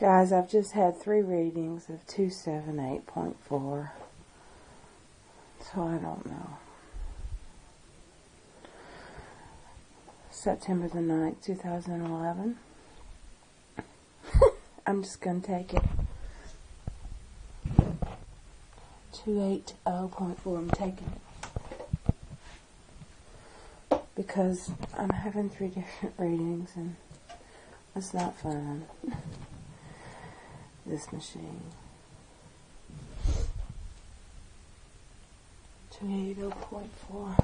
Guys, I've just had 3 readings of 278.4, so I don't know. September the 9th, 2011. I'm just going to take it. 280.4, I'm taking it. Because I'm having 3 different readings and it's not fun. This machine. 280.4.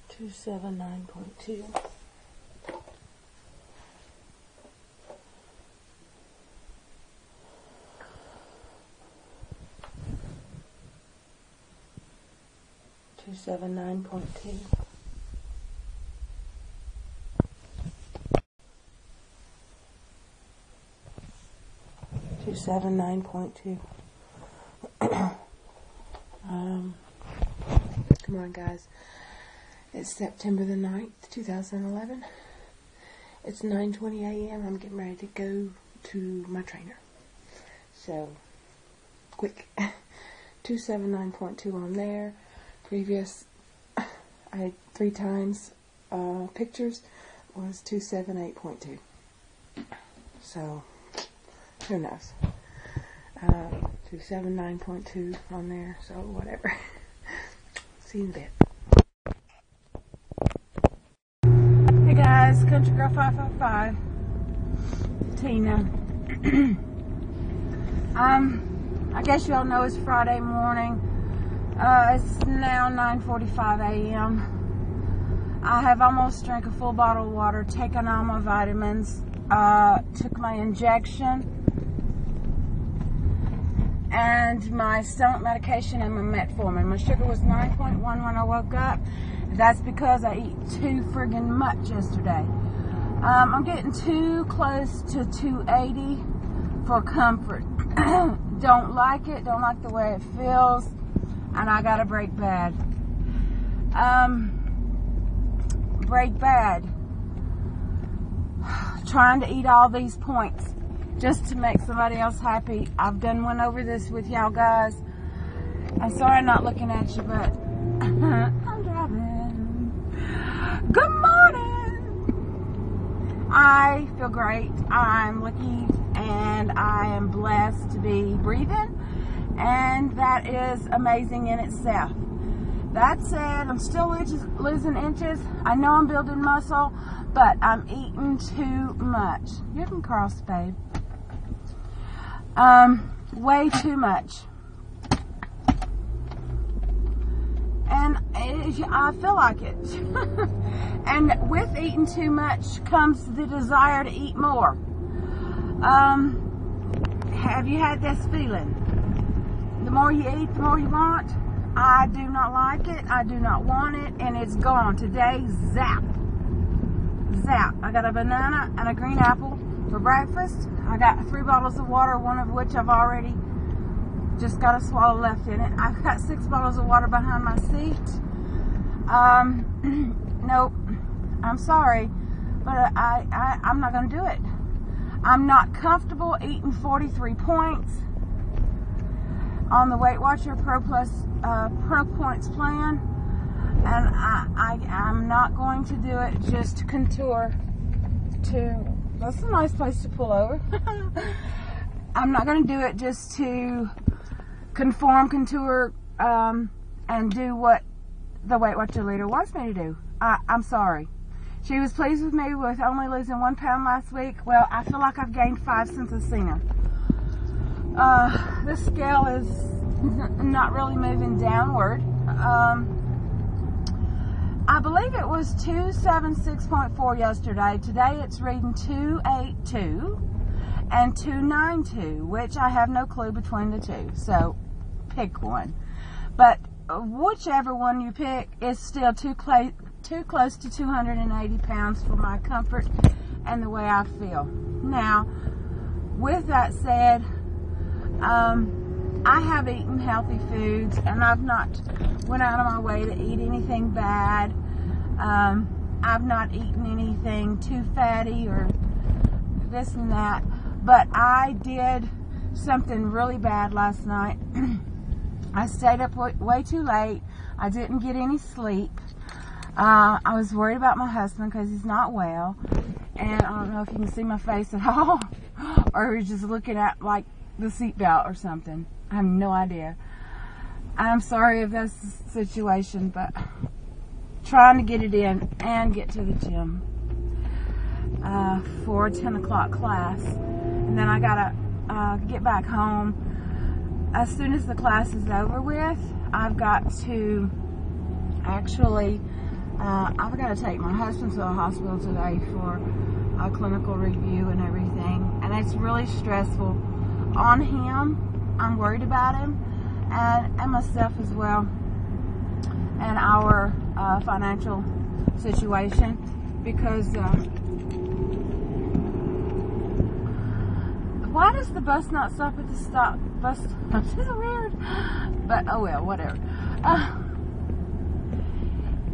Two 279.2. 279.2. 279.2. Come on, guys. It's September the 9th, 2011. It's 9:20 a.m. I'm getting ready to go to my trainer. So, quick. 279.2 on there. Previous, I had 3 times pictures, was 278.2. So, who knows? 279.2 on there, so whatever. See you in a bit. Hey guys, Ctrygirl555 Tina. I guess y'all know it's Friday morning. It's now 9:45 a.m. I have almost drank a full bottle of water, taken all my vitamins, took my injection, and my stomach medication and my metformin. My sugar was 9.1 when I woke up. That's because I eat too friggin' much yesterday. I'm getting too close to 280 for comfort. Don't like it, don't like the way it feels. And I gotta break bad. Break bad. Trying to eat all these points just to make somebody else happy. I've went over this with y'all guys. I'm sorry I'm not looking at you, but I'm driving. Good morning. I feel great. I'm lucky and I am blessed to be breathing. And that is amazing in itself. That said, I'm still losing inches. I know I'm building muscle, but I'm eating too much. You can cross, babe. Way too much. And I feel like it. And with eating too much comes the desire to eat more. Have you had this feeling? The more you eat, the more you want. I do not like it. I do not want it. And it's gone. Today, zap. Zap. I got a banana and a green apple for breakfast. I got 3 bottles of water, one of which I've already just got a swallow left in it. I've got 6 bottles of water behind my seat. Nope. I'm sorry. But I'm not going to do it. I'm not comfortable eating 43 points on the Weight Watcher Pro Points plan, and I'm not going to do it just to contour to. That's a nice place to pull over. I'm not going to do it just to contour, and do what the Weight Watcher leader wants me to do. I'm sorry. She was pleased with me with only losing 1 pound last week. Well, I feel like I've gained 5 since I've seen her. This scale is not really moving downward. I believe it was 276.4 yesterday. Today it's reading 282 and 292, which I have no clue between the two. So pick one. But whichever one you pick is still too close to 280 pounds for my comfort and the way I feel. Now, with that said, I have eaten healthy foods, and I've not went out of my way to eat anything bad. I've not eaten anything too fatty or this and that, but I did something really bad last night. I stayed up way too late. I didn't get any sleep. I was worried about my husband because he's not well, and I don't know if you can see my face at all, or he's just looking at like the seatbelt or something. I have no idea. I'm sorry if that's the situation, but trying to get it in and get to the gym for a 10 o'clock class, and then I gotta get back home. As soon as the class is over with, I've got to actually I've got to take my husband to the hospital today for a clinical review and everything, and it's really stressful on him. I'm worried about him and myself as well, and our financial situation, because why does the bus not stop at the stop? Bus, this is weird, but oh well, whatever.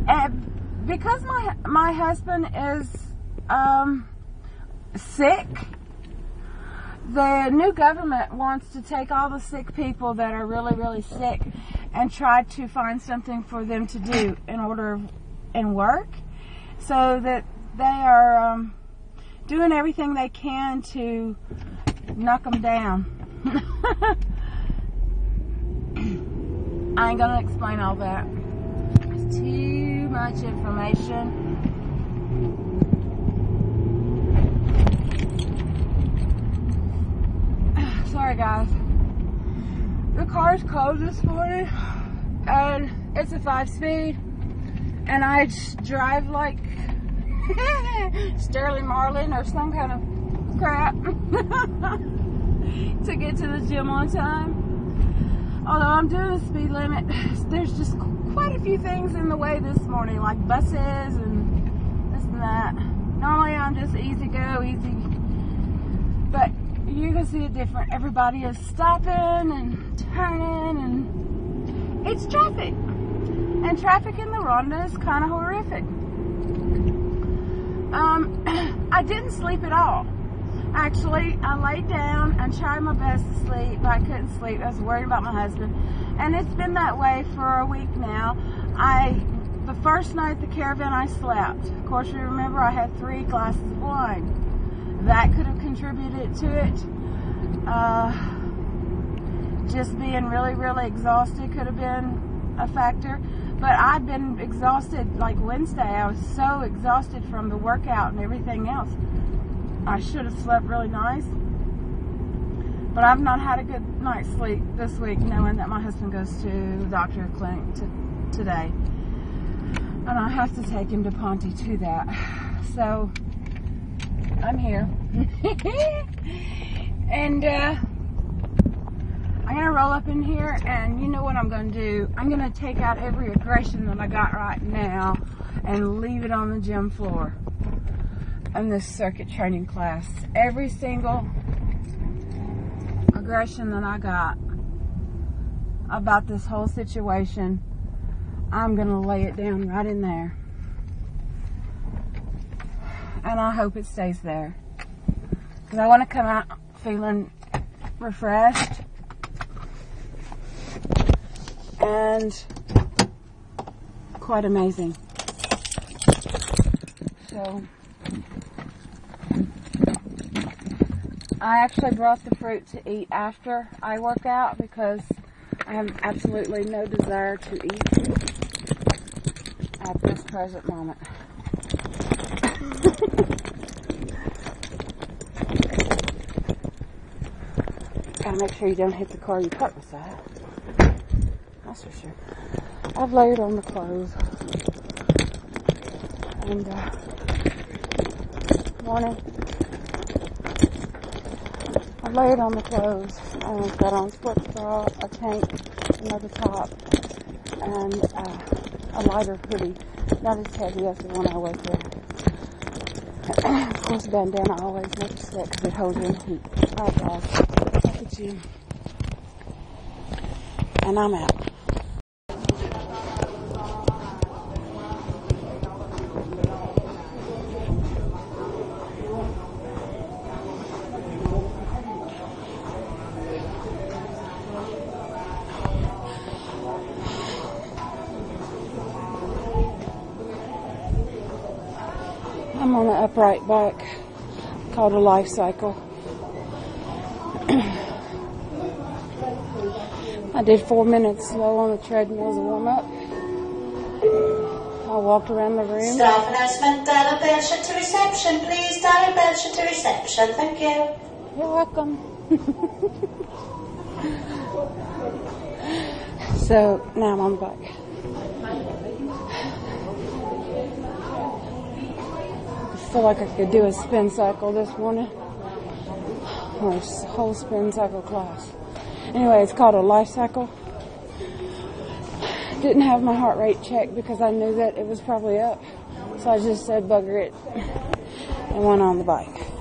And because my husband is sick, the new government wants to take all the sick people that are really, really sick and try to find something for them to do and work, so that they are doing everything they can to knock them down. I ain't gonna explain all that. It's too much information. Sorry guys. The car's closed this morning, and it's a 5-speed, and I drive like Sterling Marlin or some kind of crap to get to the gym on time. Although I'm doing the speed limit, there's just quite a few things in the way this morning, like buses and this and that. Normally I'm just easy go, easy, but you can see it different. Everybody is stopping and turning, and it's traffic. And traffic in the Rhonda is kind of horrific. I didn't sleep at all. Actually, I laid down and tried my best to sleep, but I couldn't sleep. I was worried about my husband. And it's been that way for a week now. The first night at the caravan, I slept. Of course, you remember I had 3 glasses of wine. That could have contributed to it. Just being really, really exhausted could have been a factor. But I've been exhausted like Wednesday. I was so exhausted from the workout and everything else. I should have slept really nice. But I've not had a good night's sleep this week, knowing that my husband goes to the doctor clinic today. And I have to take him to Ponte to that. So, I'm here. And I'm going to roll up in here, and you know what I'm going to do? I'm going to take out every aggression that I got right now and leave it on the gym floor in this circuit training class. Every single aggression that I got about this whole situation, I'm going to lay it down right in there. And I hope it stays there, because I want to come out feeling refreshed and quite amazing. So I actually brought the fruit to eat after I work out, because I have absolutely no desire to eat at this present moment. Gotta make sure you don't hit the car you parked beside. That's for sure. I've layered on the clothes. And, morning. I've layered on the clothes. I've got on sports bra, a tank, another top, and a lighter hoodie. Not as heavy as the one I wear here. Of course, bandana always makes it because it holds in heat. Alright guys, at the gym. and I'm out. I'm on an upright bike called a life cycle. I did 4 minutes slow on the treadmill as a warm-up. I walked around the room. Staff announcement, dial Belshire to reception, please. Dial Belshire to reception, thank you. You're welcome. So now I'm on the bike. I feel like I could do a spin cycle this morning, or a whole spin cycle class. Anyway, it's called a life cycle. Didn't have my heart rate checked because I knew that it was probably up. So I just said bugger it and went on the bike.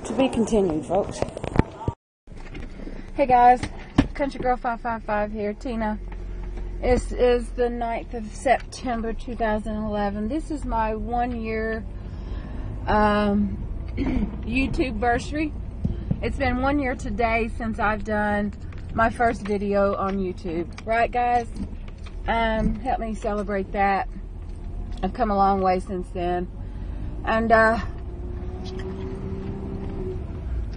To be continued, folks. Hey guys, Ctrygirl555 here, Tina. This is the 9th of September 2011. This is my 1 year YouTube versary. It's been 1 year today since I've done my first video on YouTube. Right, guys? Help me celebrate that. I've come a long way since then. And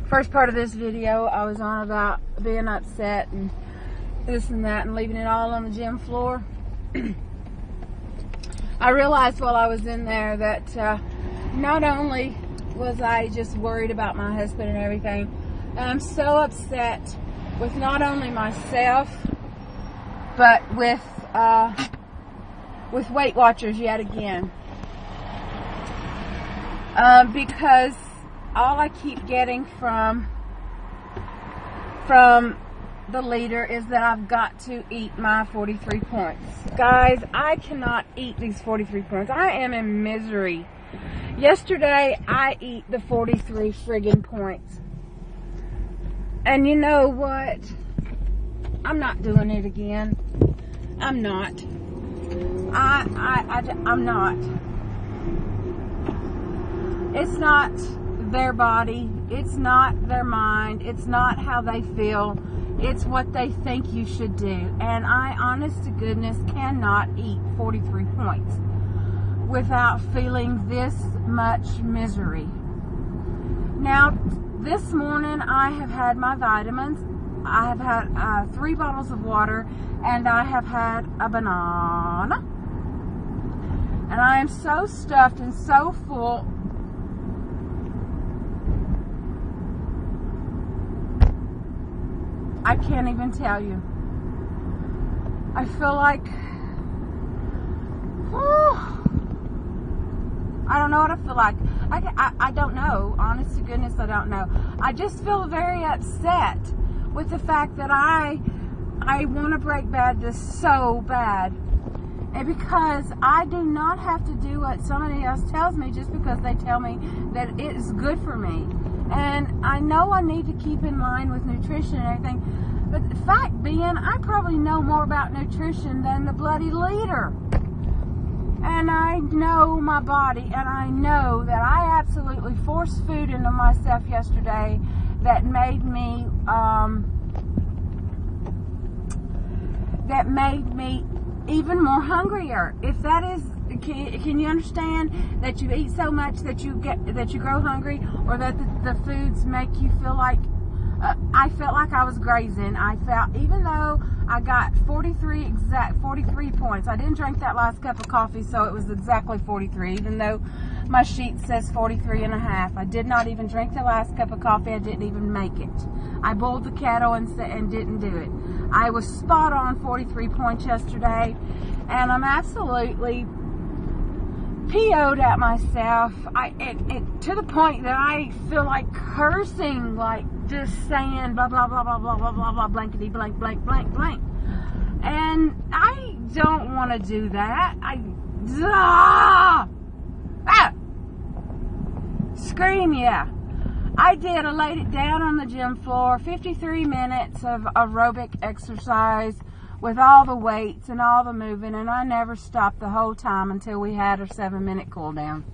first part of this video, I was on about being upset and this and that and leaving it all on the gym floor. I realized while I was in there that not only was I just worried about my husband and everything, I'm so upset with not only myself, but with Weight Watchers yet again. Because all I keep getting from the leader is that I've got to eat my 43 points. Guys, I cannot eat these 43 points. I am in misery. Yesterday, I eat the 43 friggin' points. And you know what? I'm not doing it again. I'm not. I'm not. It's not their body. It's not their mind. It's not how they feel. It's what they think you should do. And I, honest to goodness, cannot eat 43 points without feeling this much misery. Now, this morning I have had my vitamins. I have had 3 bottles of water, and I have had a banana. And I am so stuffed and so full. I can't even tell you. I feel like, I don't know what I feel like. I don't know. Honest to goodness, I don't know. I just feel very upset with the fact that I want to break bad this so bad. And because I do not have to do what somebody else tells me just because they tell me that it is good for me. And I know I need to keep in line with nutrition and everything. But the fact being, I probably know more about nutrition than the bloody leader. And I know my body, and I know that I absolutely forced food into myself yesterday that made me even more hungrier. If that is, can you understand that you eat so much that you grow hungry, or that the foods make you feel like? I felt like I was grazing. I felt, even though I got 43 points. I didn't drink that last cup of coffee, so it was exactly 43, even though my sheet says 43 and a half. I did not even drink the last cup of coffee. I didn't even make it. I boiled the kettle and didn't do it. I was spot on 43 points yesterday, and I'm absolutely PO'd at myself. To the point that I feel like cursing, like just saying blah blah blah blah blah blah blah blah blankety blank blank blank blank. And I don't want to do that. Scream, yeah. I did. I laid it down on the gym floor. 53 minutes of aerobic exercise with all the weights and all the moving, and I never stopped the whole time until we had our 7-minute cool down.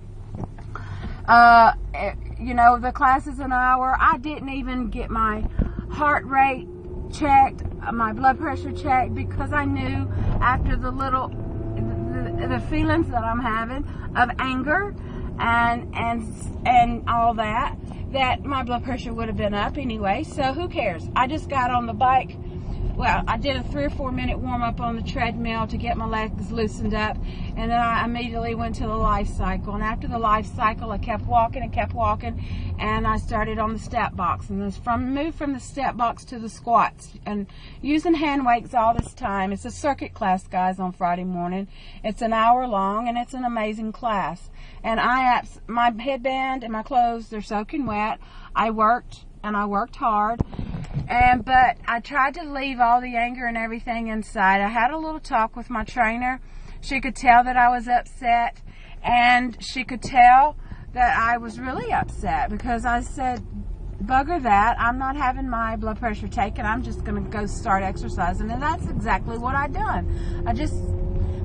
You know, the class is an hour. I didn't even get my heart rate checked, my blood pressure checked, because I knew after the feelings that I'm having of anger and all that my blood pressure would have been up anyway. So who cares? I just got on the bike. Well, I did a 3 or 4 minute warm up on the treadmill to get my legs loosened up, and then I immediately went to the life cycle. And after the life cycle, I kept walking and kept walking, and I started on the step box, and moved from the step box to the squats, and using hand weights all this time. It's a circuit class, guys, on Friday morning. It's an hour long, and it's an amazing class. And my headband and my clothes, they're soaking wet. I worked, and I worked hard. But I tried to leave all the anger and everything inside. I had a little talk with my trainer. She could tell that I was upset, and she could tell that I was really upset, because I said, bugger that, I'm not having my blood pressure taken. I'm just going to go start exercising. And that's exactly what I done.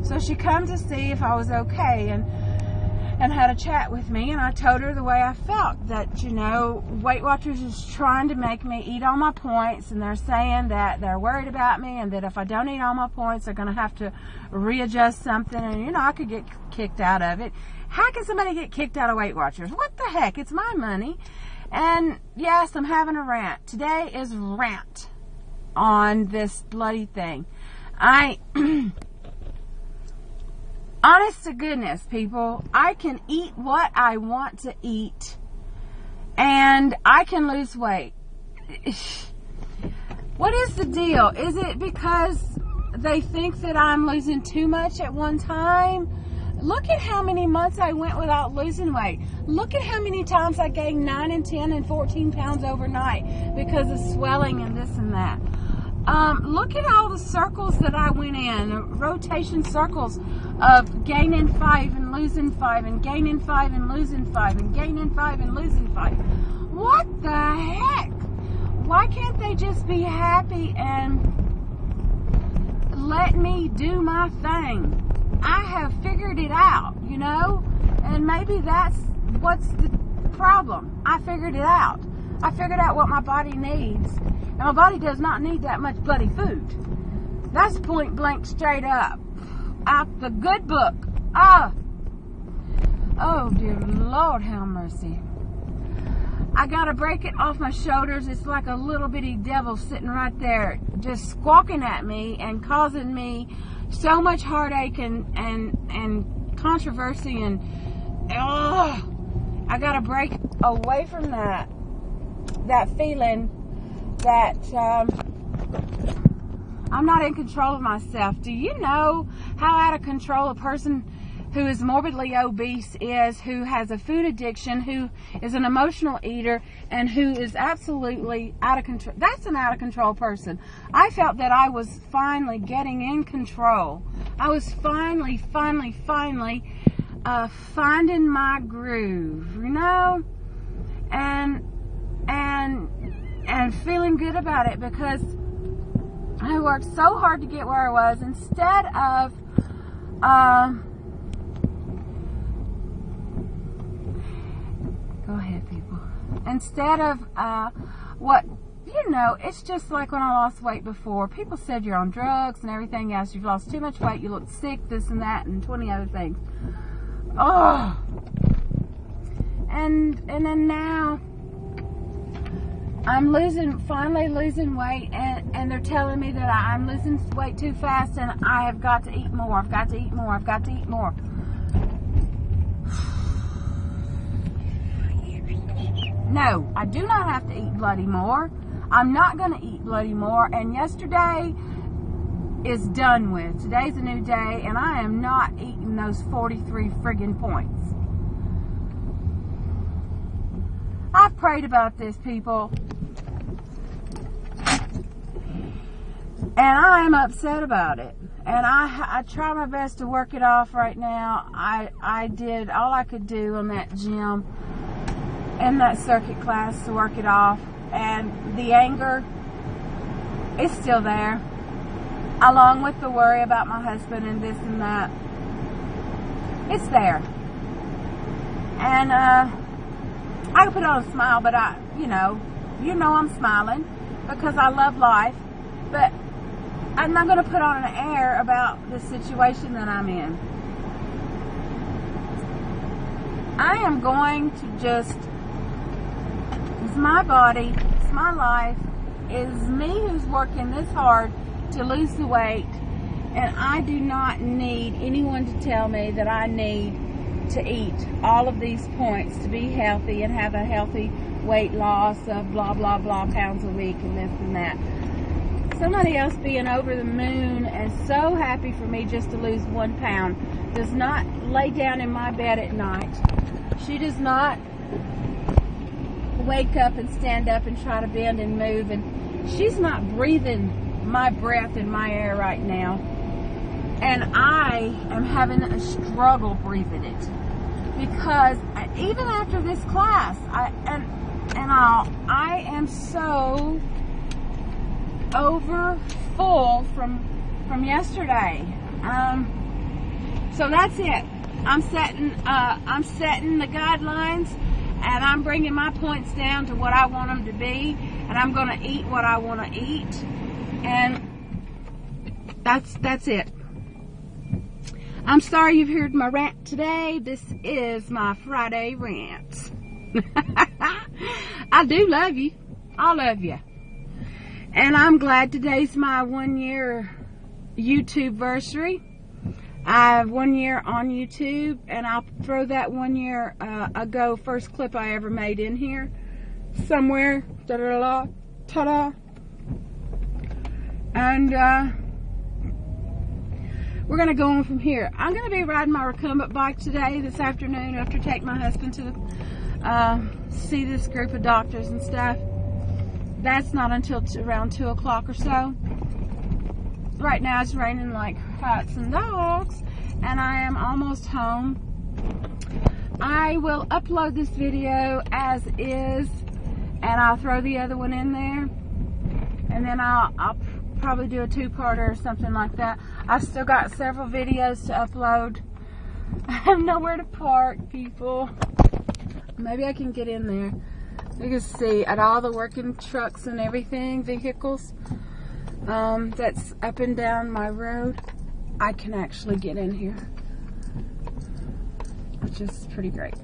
So she come to see if I was okay, and had a chat with me, and I told her the way I felt, that, you know, Weight Watchers is trying to make me eat all my points, and they're saying that they're worried about me, and that if I don't eat all my points, they're going to have to readjust something, and, you know, I could get kicked out of it. How can somebody get kicked out of Weight Watchers? What the heck? It's my money. And yes, I'm having a rant. Today is rant on this bloody thing. Honest to goodness, people, I can eat what I want to eat, and I can lose weight. What is the deal? Is it because they think that I'm losing too much at one time? Look at how many months I went without losing weight. Look at how many times I gained 9 and 10 and 14 pounds overnight because of swelling and this and that. Look at all the circles that I went in, rotation circles of gaining 5 and losing 5 and gaining 5 and losing 5 and gaining 5 and losing 5. What the heck? Why can't they just be happy and let me do my thing? I have figured it out, you know, and maybe that's what's the problem. I figured it out. I figured out what my body needs. And my body does not need that much bloody food. That's point blank straight up. Out the good book. Oh, dear Lord, have mercy. I got to break it off my shoulders. It's like a little bitty devil sitting right there just squawking at me and causing me so much heartache and controversy. And I got to break away from that feeling that I'm not in control of myself. Do you know how out of control a person who is morbidly obese is, who has a food addiction, who is an emotional eater, and who is absolutely out of control? That's an out of control person. I felt that I was finally getting in control. I was finally finding my groove, you know, and feeling good about it, because I worked so hard to get where I was, instead of go ahead, people. Instead of what, you know, it's just like when I lost weight before. People said you're on drugs and everything else. You've lost too much weight. You look sick, this and that, and 20 other things. Oh. And then now I'm finally losing weight, and they're telling me that I'm losing weight too fast, and I have got to eat more. I've got to eat more. I've got to eat more. No, I do not have to eat bloody more. I'm not going to eat bloody more. And yesterday is done with. Today's a new day, and I am not eating those 43 friggin' points. I've prayed about this, people. And I am upset about it. And I try my best to work it off right now. I did all I could do in that gym, in that circuit class, to work it off. And the anger is still there. along with the worry about my husband and this and that. It's there. And I can put on a smile, but you know I'm smiling because I love life. But I'm not going to put on an air about the situation that I'm in. I am going to just, it's my body, it's my life, it's me who's working this hard to lose the weight, and I do not need anyone to tell me that I need to eat all of these points to be healthy and have a healthy weight loss of blah blah blah pounds a week and this and that. Somebody else being over the moon and so happy for me just to lose 1 pound does not lay down in my bed at night. She does not wake up and stand up and try to bend and move, and she's not breathing my breath in my air right now, and I am having a struggle breathing it because even after this class I am so over full from yesterday. So that's it. I'm setting the guidelines, and I'm bringing my points down to what I want them to be, and I'm going to eat what I want to eat, and that's it. I'm sorry you've heard my rant today. This is my Friday rant. I do love you. I love you. And I'm glad today's my 1 year YouTube versary. I have 1 year on YouTube, and I'll throw that 1 year ago first clip I ever made in here somewhere. Ta-da, ta-da. And we're going to go on from here. I'm going to be riding my recumbent bike today, this afternoon, after taking my husband to see this group of doctors and stuff. That's not until around 2 o'clock or so. Right now it's raining like cats and dogs, and I am almost home. I will upload this video as is, and I'll throw the other one in there, and then I'll probably do a 2-parter or something like that. I've still got several videos to upload. I have nowhere to park, people. Maybe I can get in there. You can see at all the working trucks and everything, vehicles that's up and down my road. I can actually get in here, which is pretty great.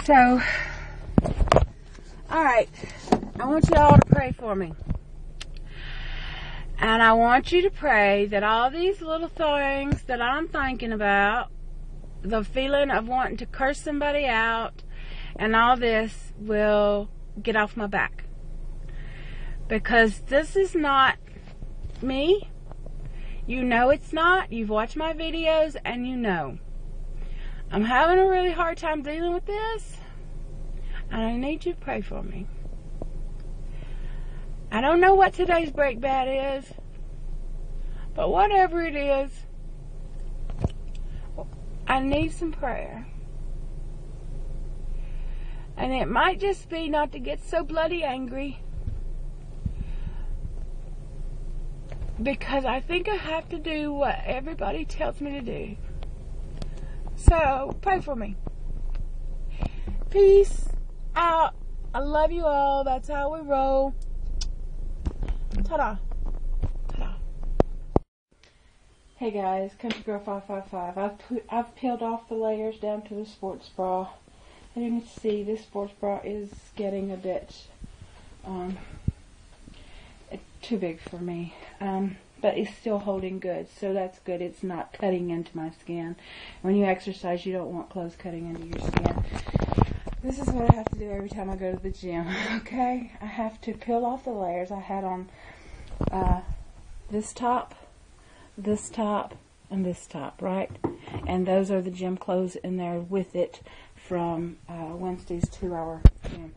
So, alright, I want you all to pray for me. And I want you to pray that all these little things that I'm thinking about, the feeling of wanting to curse somebody out, and all this will get off my back. Because this is not me. You know it's not. You've watched my videos and you know. I'm having a really hard time dealing with this, and I need you to pray for me. I don't know what today's break bad is, but whatever it is, I need some prayer. And it might just be not to get so bloody angry, because I think I have to do what everybody tells me to do. So, pray for me. Peace out. I love you all. That's how we roll. Ta-da. Ta-da. Hey guys, Ctrygirl555. I've peeled off the layers down to the sports bra. And you can see this sports bra is getting a bit too big for me. But it's still holding good, so that's good. It's not cutting into my skin. When you exercise, you don't want clothes cutting into your skin. This is what I have to do every time I go to the gym, okay? I have to peel off the layers. I had on this top, and this top, right? And those are the gym clothes in there with it from Wednesday's 2-hour gym.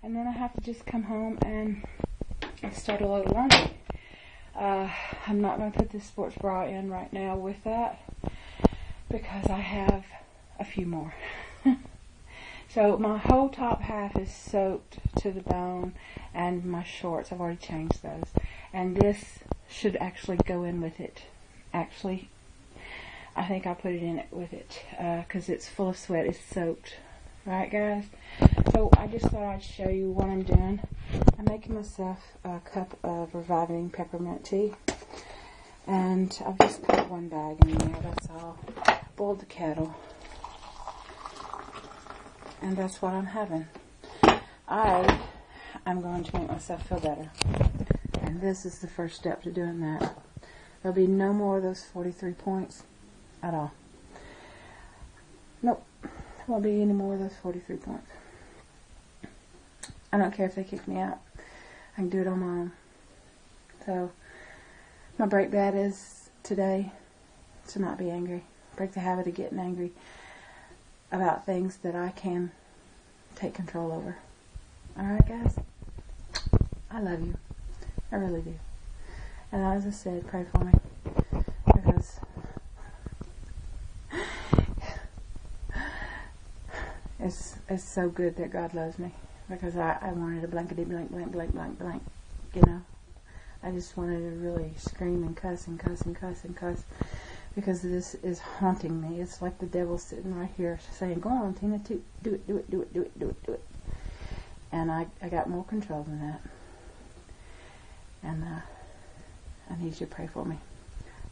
And then I have to just come home and start a load of laundry. I'm not going to put this sports bra in right now with that because I have a few more. So my whole top half is soaked to the bone, and my shorts, I've already changed those. And this should actually go in with it. Actually, I think I'll put it in it with it because it's full of sweat. It's soaked. Right, guys? So I just thought I'd show you what I'm doing. I'm making myself a cup of reviving peppermint tea. And I've just put one bag in there, that's all. Boiled the kettle. And that's what I'm having. I'm going to make myself feel better. And this is the first step to doing that. There'll be no more of those 43 points at all. Nope. There won't be any more of those 43 points. I don't care if they kick me out. I can do it on my own. So, my break bad is today to not be angry. Break the habit of getting angry about things that I can take control over. Alright, guys? I love you. I really do. And as I said, pray for me. Because it's so good that God loves me. Because I wanted a blankety blank, blank, blank, blank, blank. You know? I just wanted to really scream and cuss and cuss and cuss and cuss. Because this is haunting me. It's like the devil sitting right here saying, go on, Tina, do it, do it, do it, do it, do it, do it. And I got more control than that. And I need you to pray for me.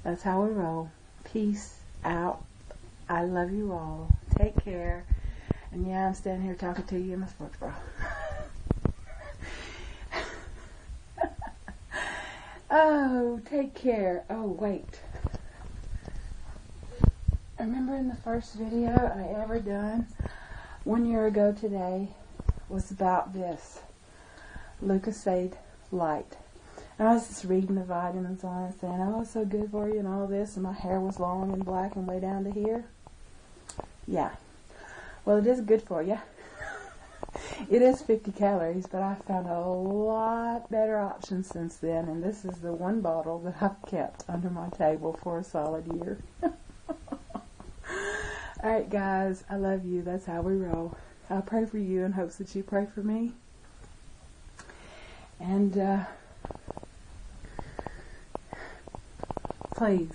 That's how we roll. Peace out. I love you all. Take care. And yeah, I'm standing here talking to you in my sports bra. Oh, take care. Oh, wait. Remember in the first video I ever done 1 year ago today was about this Lucasade light. And I was just reading the vitamins on it saying, oh, it's so good for you and all this, and my hair was long and black and way down to here. Yeah. Well, it is good for you. It is 50 calories, but I found a lot better options since then, and this is the one bottle that I've kept under my table for a solid year. Alright, guys, I love you. That's how we roll. I pray for you in hopes that you pray for me. And, please,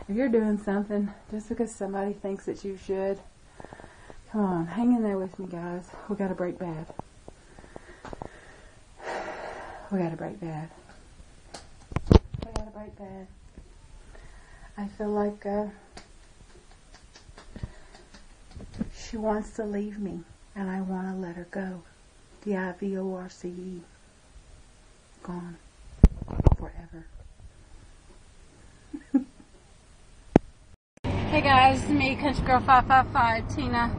if you're doing something just because somebody thinks that you should, come on, hang in there with me, guys. We gotta break bad. We gotta break bad. We gotta break bad. I feel like, she wants to leave me, and I want to let her go. D-I-V-O-R-C-E. Gone. Forever. Hey guys, it's me, Ctrygirl555, Tina.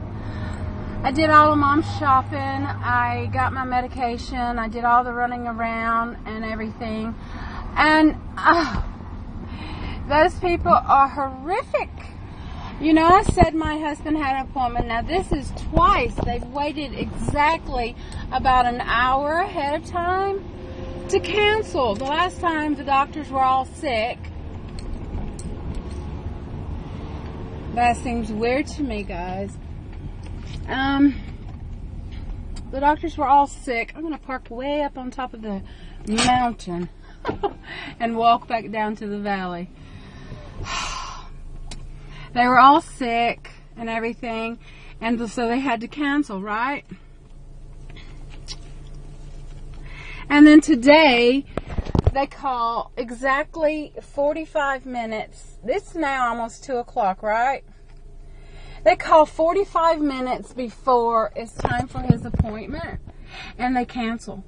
I did all of Mom's shopping. I got my medication. I did all the running around and everything. And those people are horrific. You know, I said my husband had an appointment. Now, this is twice. They've waited exactly about an hour ahead of time to cancel. The last time the doctors were all sick. That seems weird to me, guys. The doctors were all sick. I'm going to park way up on top of the mountain and walk back down to the valley. They were all sick and everything, and so they had to cancel, right? And then today, they call exactly 45 minutes. It's now almost 2 o'clock, right? They call 45 minutes before it's time for his appointment, and they cancel.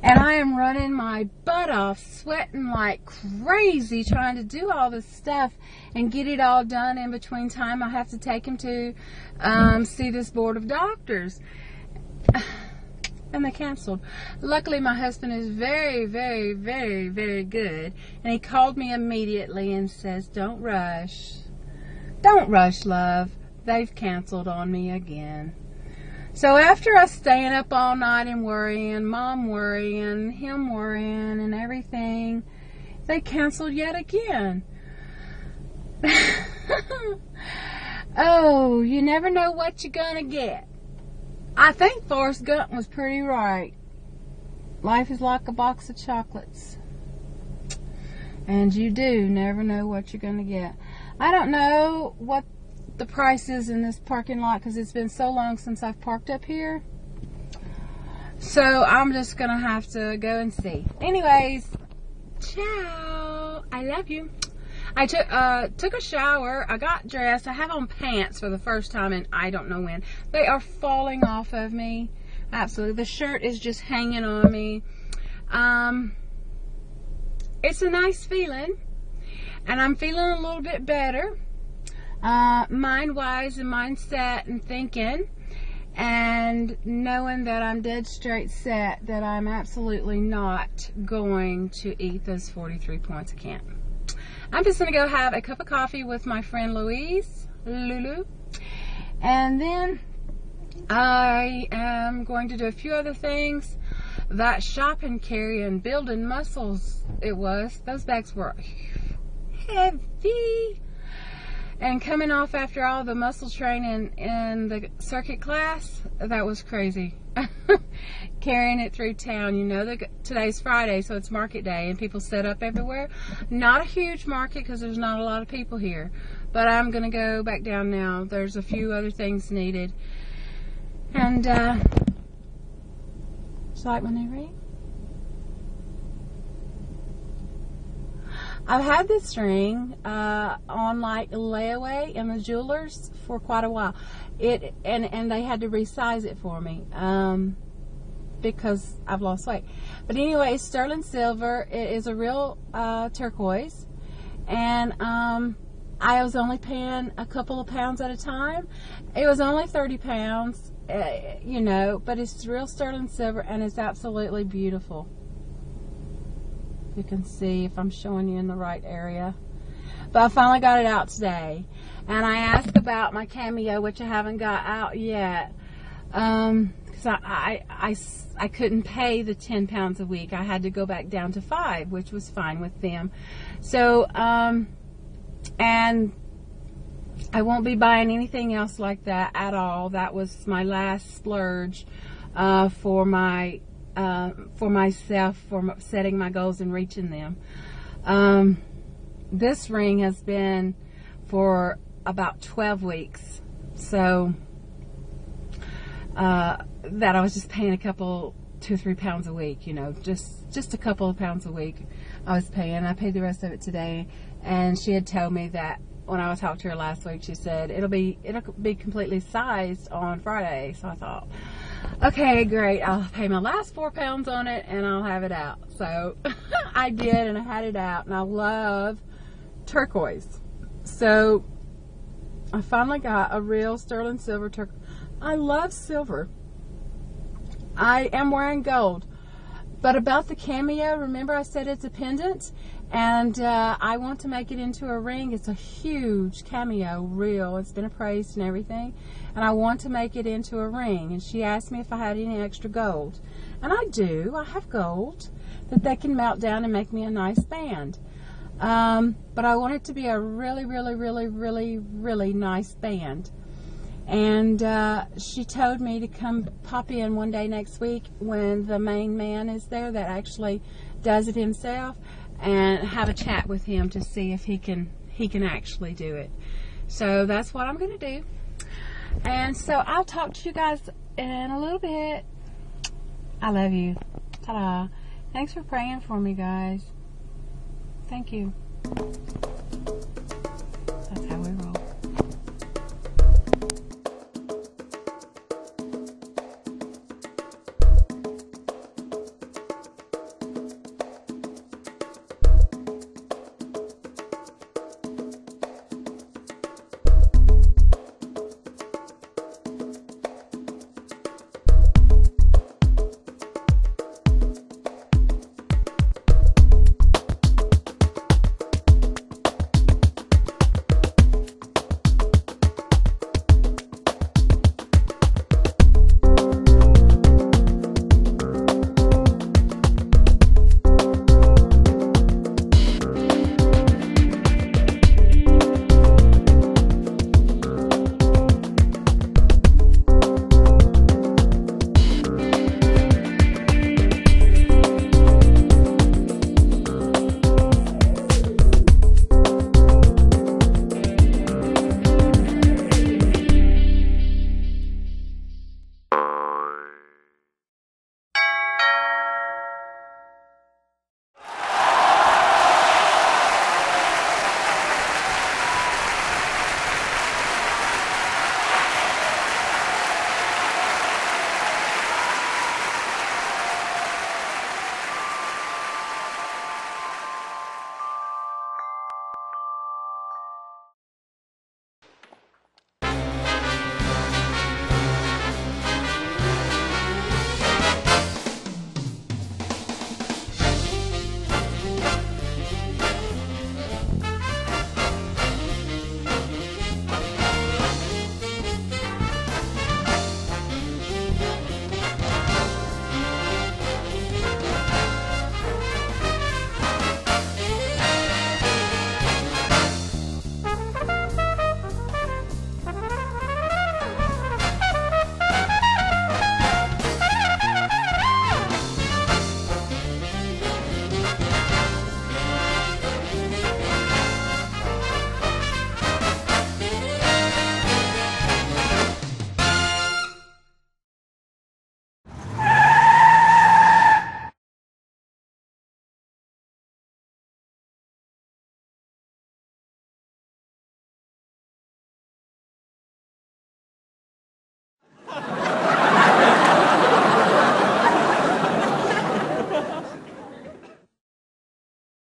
And I am running my butt off, sweating like crazy, trying to do all this stuff and get it all done in between time I have to take him to see this board of doctors. And they canceled. Luckily, my husband is very, very, very, very good. And he called me immediately and says, don't rush. Don't rush, love. They've canceled on me again. So after us staying up all night and worrying, Mom worrying, him worrying, and everything, they canceled yet again. Oh, you never know what you're gonna get. I think Forrest Gump was pretty right. Life is like a box of chocolates. And you do never know what you're gonna get. I don't know what the price is in this parking lot because it's been so long since I've parked up here. So I'm just gonna have to go and see. Anyways, ciao. I love you. I took a shower. I got dressed. I have on pants for the first time in I don't know when. They are falling off of me. Absolutely. The shirt is just hanging on me. It's a nice feeling. And I'm feeling a little bit better. Mind-wise and mindset and thinking. And knowing that I'm dead straight set that I'm absolutely not going to eat those 43 points. I can't. I'm just going to go have a cup of coffee with my friend Louise, Lulu, and then I am going to do a few other things. That shop and carry and building muscles, those bags were heavy. And coming off after all the muscle training in the circuit class, that was crazy. Carrying it through town. You know, today's Friday, so it's market day, and people set up everywhere. Not a huge market because there's not a lot of people here. But I'm going to go back down now. There's a few other things needed. And, just like when they ring. I've had this ring on like layaway in the jewelers for quite a while. And they had to resize it for me because I've lost weight. But anyway, sterling silver. It is a real turquoise, and I was only paying a couple of pounds at a time. It was only 30 pounds, you know, but it's real sterling silver, and it's absolutely beautiful. You can see if I'm showing you in the right area. But I finally got it out today. And I asked about my Cameo, which I haven't got out yet. Because I couldn't pay the 10 pounds a week. I had to go back down to 5, which was fine with them. So, and I won't be buying anything else like that at all. That was my last splurge for myself, for setting my goals and reaching them. This ring has been for about 12 weeks, so that I was just paying 2 or 3 pounds a week, you know, just a couple of pounds a week I was paying. I paid the rest of it today, and she had told me that when I talked to her last week, she said it'll be completely sized on Friday. So I thought, okay, great, I'll pay my last 4 pounds on it and I'll have it out. So I did, and I had it out, and I love turquoise. So I finally got a real sterling silver turquoise. I love silver. I am wearing gold. But about the Cameo, remember I said it's a pendant? And I want to make it into a ring. It's a huge Cameo, real. It's been appraised and everything. And I want to make it into a ring. And she asked me if I had any extra gold. And I do. I have gold that they can melt down and make me a nice band. But I want it to be a really, really, really, really, really nice band. And she told me to come pop in one day next week when the main man is there that actually does it himself, and have a chat with him to see if he can actually do it. So that's what I'm going to do. And so I'll talk to you guys in a little bit. I love you. Ta-da. Thanks for praying for me, guys. Thank you.